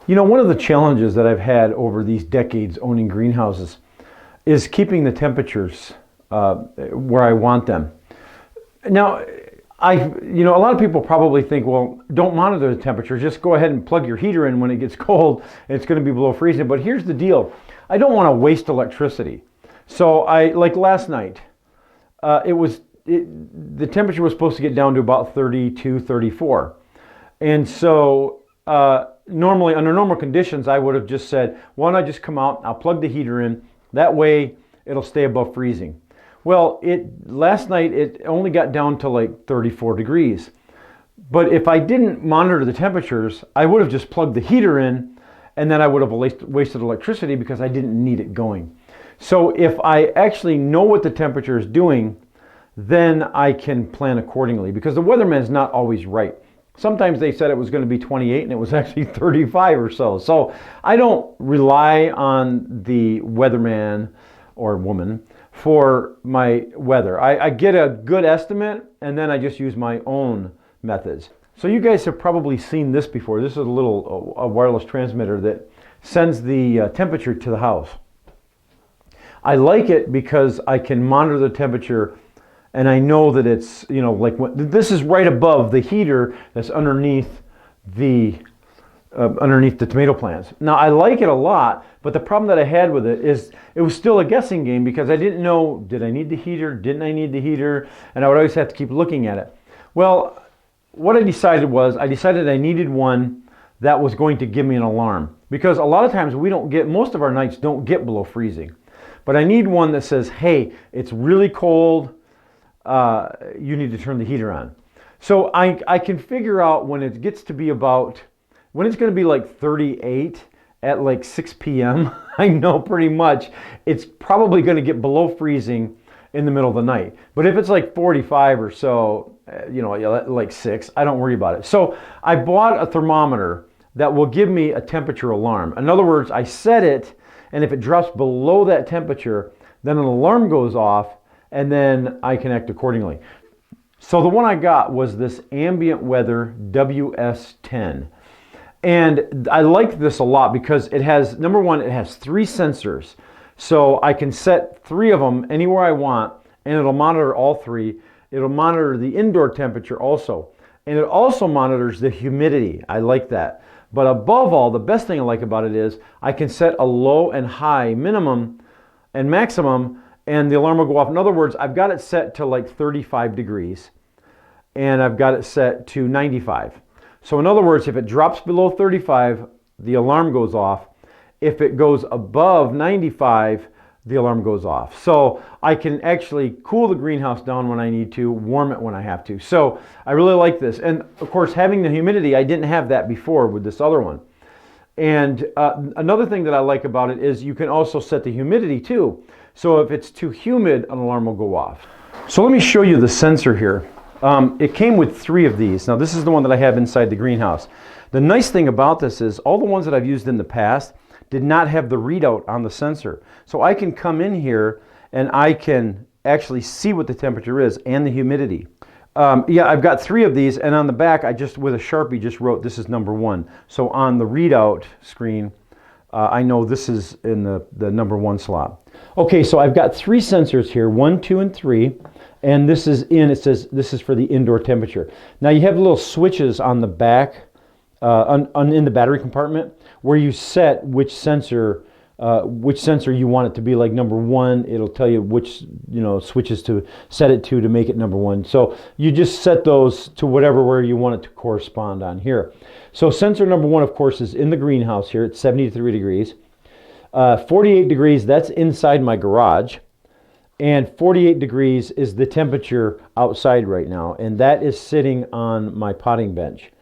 You know, one of the challenges that I've had over these decades owning greenhouses is keeping the temperatures where I want them. Now, a lot of people probably think, well, don't monitor the temperature, just go ahead and plug your heater in when it gets cold, and it's going to be below freezing. But here's the deal, I don't want to waste electricity. So like last night, the temperature was supposed to get down to about 32, 34. And so normally, under normal conditions, I would have just said, why don't I just come out, I'll plug the heater in, that way it'll stay above freezing. Well, last night it only got down to like 34 degrees. But if I didn't monitor the temperatures, I would have just plugged the heater in, and then I would have wasted electricity because I didn't need it going. So if I actually know what the temperature is doing, then I can plan accordingly, because the weatherman is not always right. Sometimes they said it was going to be 28 and it was actually 35 or so. So I don't rely on the weatherman or woman for my weather. I get a good estimate and then I just use my own methods. So you guys have probably seen this before. This is a wireless transmitter that sends the temperature to the house. I like it because I can monitor the temperature, and I know that it's, this is right above the heater that's underneath the tomato plants. Now, I like it a lot, but the problem that I had with it is it was still a guessing game, because I didn't know, did I need the heater, didn't I need the heater, and I would always have to keep looking at it. Well, what I decided I needed one that was going to give me an alarm, because a lot of times most of our nights don't get below freezing. But I need one that says, hey, it's really cold, you need to turn the heater on. So I can figure out when it gets to be when it's going to be like 38 at like 6 p.m., I know pretty much it's probably going to get below freezing in the middle of the night. But if it's like 45 or so, like 6, I don't worry about it. So I bought a thermometer that will give me a temperature alarm. In other words, I set it, and if it drops below that temperature, then an alarm goes off, and then I can act accordingly. So the one I got was this Ambient Weather WS10. And I like this a lot because it has, number one, it has 3 sensors. So I can set 3 of them anywhere I want, and it'll monitor all 3. It'll monitor the indoor temperature also. And it also monitors the humidity. I like that. But above all, the best thing I like about it is I can set a low and high, minimum and maximum, and the alarm will go off. In other words, I've got it set to like 35 degrees, and I've got it set to 95. So in other words, if it drops below 35, the alarm goes off. If it goes above 95, the alarm goes off. So I can actually cool the greenhouse down when I need to, warm it when I have to. So I really like this. And of course, having the humidity, I didn't have that before with this other one. And another thing that I like about it is you can also set the humidity too. So if it's too humid, an alarm will go off. So let me show you the sensor here. It came with 3 of these. Now this is the one that I have inside the greenhouse. The nice thing about this is all the ones that I've used in the past did not have the readout on the sensor. So I can come in here and I can actually see what the temperature is and the humidity. I've got 3 of these, and on the back I just, with a Sharpie, just wrote this is number 1. So on the readout screen, I know this is in the number 1 slot. Okay, so I've got 3 sensors here, 1, 2, and 3. And this is it says this is for the indoor temperature. Now you have little switches on the back, in the battery compartment, where you set which sensor you want it to be. Like number 1, it'll tell you which switches to set it to make it number 1. So you just set those to where you want it to correspond on here. So sensor number 1, of course, is in the greenhouse here. It's 73 degrees. 48 degrees, that's inside my garage. And 48 degrees is the temperature outside right now, and that is sitting on my potting bench.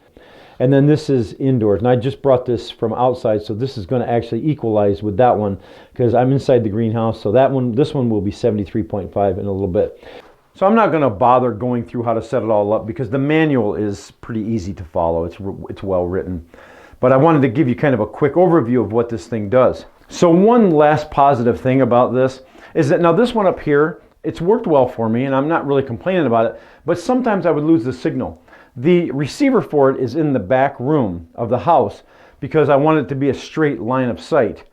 And then this is indoors, and I just brought this from outside, so this is going to actually equalize with that one because I'm inside the greenhouse. So this one will be 73.5 in a little bit. So I'm not going to bother going through how to set it all up because the manual is pretty easy to follow. It's well written. But I wanted to give you kind of a quick overview of what this thing does. So one last positive thing about this is that now this one up here, it's worked well for me and I'm not really complaining about it, but sometimes I would lose the signal. The receiver for it is in the back room of the house, because I want it to be a straight line of sight.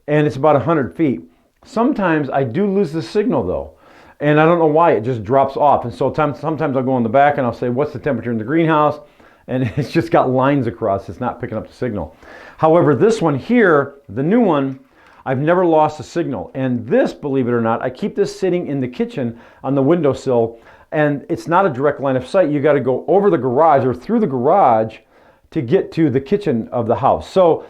And it's about 100 feet. Sometimes I do lose the signal though. And I don't know why, it just drops off. And so sometimes I'll go in the back and I'll say, what's the temperature in the greenhouse? And it's just got lines across, it's not picking up the signal. However, this one here, the new one, I've never lost a signal. And this, believe it or not, I keep this sitting in the kitchen on the windowsill, and it's not a direct line of sight. You got to go over the garage or through the garage to get to the kitchen of the house. So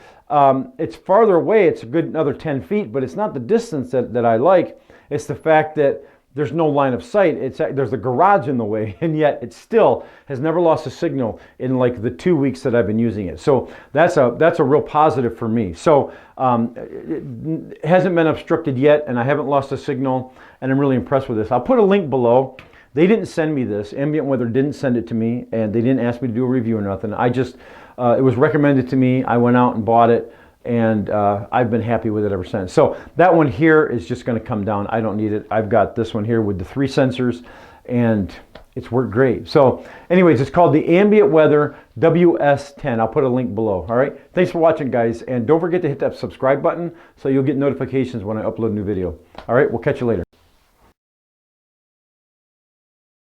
it's farther away, it's a good another 10 feet, but it's not the distance that I like. It's the fact that there's no line of sight. There's a garage in the way, and yet it still has never lost a signal in like the 2 weeks that I've been using it. So that's a real positive for me. So it hasn't been obstructed yet, and I haven't lost a signal, and I'm really impressed with this. I'll put a link below. They didn't send me this. Ambient Weather didn't send it to me, and they didn't ask me to do a review or nothing. I just, it was recommended to me. I went out and bought it, and I've been happy with it ever since. So that one here is just going to come down. I don't need it. I've got this one here with the 3 sensors, and it's worked great. So anyways, it's called the Ambient Weather WS10. I'll put a link below. All right. Thanks for watching, guys. And don't forget to hit that subscribe button so you'll get notifications when I upload a new video. All right. We'll catch you later.